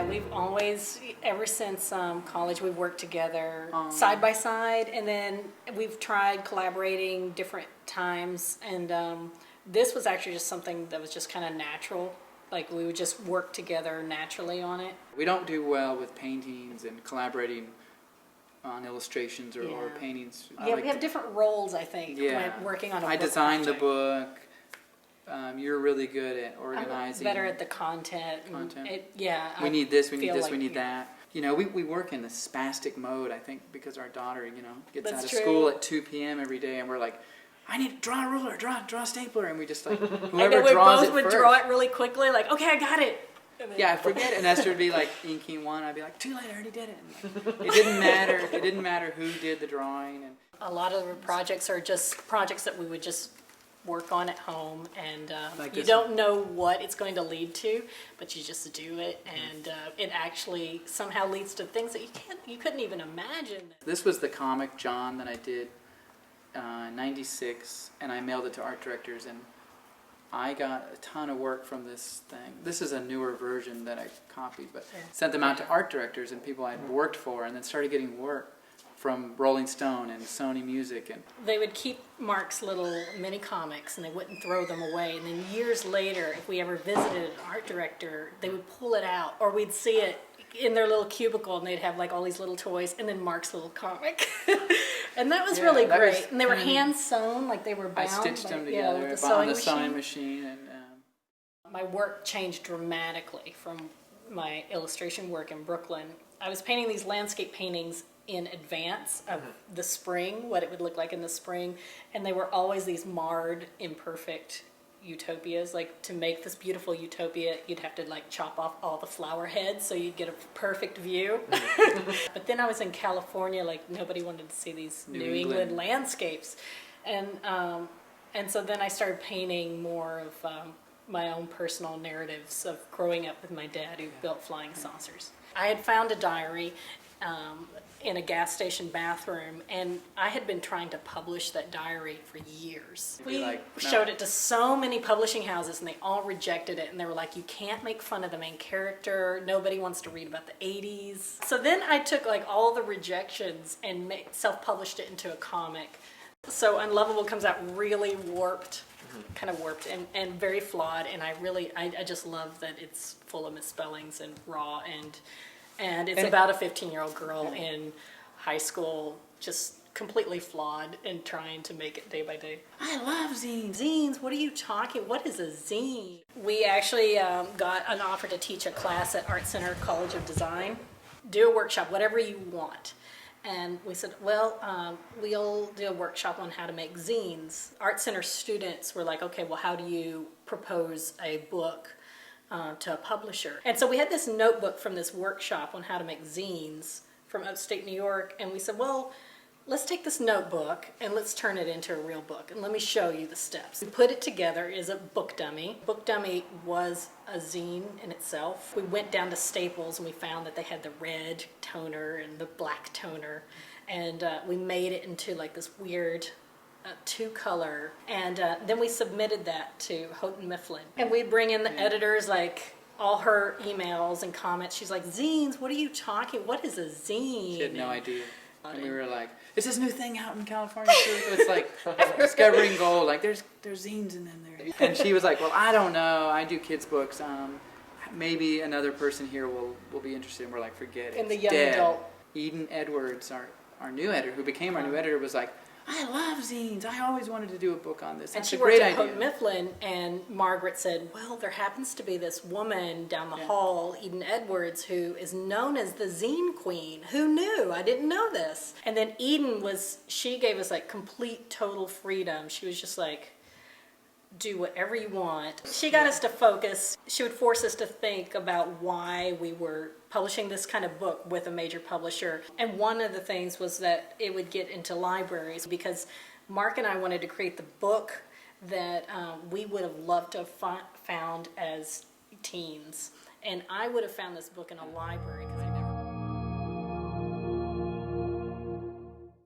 we've always, ever since college, we've worked together side by side, and then we've tried collaborating different times, and this was actually just something that was just kind of natural. Like, we would just work together naturally on it. We don't do well with paintings and collaborating on illustrations or paintings. Yeah, we have different roles, I think, when working on a book. I designed the book. You're really good at organizing. I'm better at the content. We need this, we need this, we need that. You know, we work in the spastic mode, I think, because our daughter, you know, gets out of school at 2 p.m. every day, and we're like, I need to draw a ruler, draw a stapler, and we just like, whoever draws it first. We both would draw it really quickly, like, okay, I got it. Yeah, I forget, and Esther would be like inking one, I'd be like, too late, I already did it. And like, it didn't matter who did the drawing. And a lot of the projects are just projects that we would just work on at home, and like you don't know what it's going to lead to, but you just do it, and it actually somehow leads to things that you couldn't even imagine. This was the comic John that I did in '96, and I mailed it to art directors, and I got a ton of work from this thing. This is a newer version that I copied, but sent them out to art directors and people I'd worked for, and then started getting work from Rolling Stone and Sony Music. And they would keep Mark's little mini comics, and they wouldn't throw them away. And then years later, if we ever visited an art director, they would pull it out, or we'd see it in their little cubicle, and they'd have like all these little toys, and then Mark's little comic. And that was really great. And they were hand sewn, like they were bound. I stitched them together on the sewing machine. And my work changed dramatically from my illustration work in Brooklyn. I was painting these landscape paintings in advance of the spring, what it would look like in the spring, and they were always these marred, imperfect utopias. Like, to make this beautiful utopia, you'd have to like chop off all the flower heads so you'd get a perfect view. But then I was in California, like nobody wanted to see these New England landscapes, and so then I started painting more of my own personal narratives of growing up with my dad, who built flying saucers. I had found a diary in a gas station bathroom, and I had been trying to publish that diary for years. We showed it to so many publishing houses, and they all rejected it, and they were like, you can't make fun of the main character, nobody wants to read about the 80s. So then I took like all the rejections and self-published it into a comic. So Unlovable comes out really warped, kind of warped and very flawed, and I just love that it's full of misspellings and raw, and it's about a 15-year-old girl in high school, just completely flawed and trying to make it day by day. I love zines. Zines, what are you talking? What is a zine? We actually got an offer to teach a class at Art Center College of Design. Do a workshop, whatever you want. And we said, well, we'll do a workshop on how to make zines. Art Center students were like, okay, well, how do you propose a book to a publisher? And so we had this notebook from this workshop on how to make zines from upstate New York, and we said, well, let's take this notebook and let's turn it into a real book, and let me show you the steps. We put it together as a book dummy. Book dummy was a zine in itself. We went down to Staples and we found that they had the red toner and the black toner, and we made it into like this weird two-color, and then we submitted that to Houghton Mifflin, and we'd bring in the editors, like all her emails and comments. She's like, zines, what are you talking, what is a zine? She had no idea. And we were like, it's this new thing out in California too. It's like discovering gold, like there's zines in them there. And she was like, well, I don't know, I do kids books, maybe another person here will be interested. And we're like, forget it. And the young adult. Eden Edwards, our new editor, who became our new editor, was like, I love zines. I always wanted to do a book on this. And That's she a great worked at idea. Houghton Mifflin, and Margaret said, well, there happens to be this woman down the hall, Eden Edwards, who is known as the zine queen. Who knew? I didn't know this. And then Eden she gave us like complete, total freedom. She was just like, do whatever you want. She got us to focus. She would force us to think about why we were publishing this kind of book with a major publisher. And one of the things was that it would get into libraries, because Mark and I wanted to create the book that we would have loved to have found as teens. And I would have found this book in a library.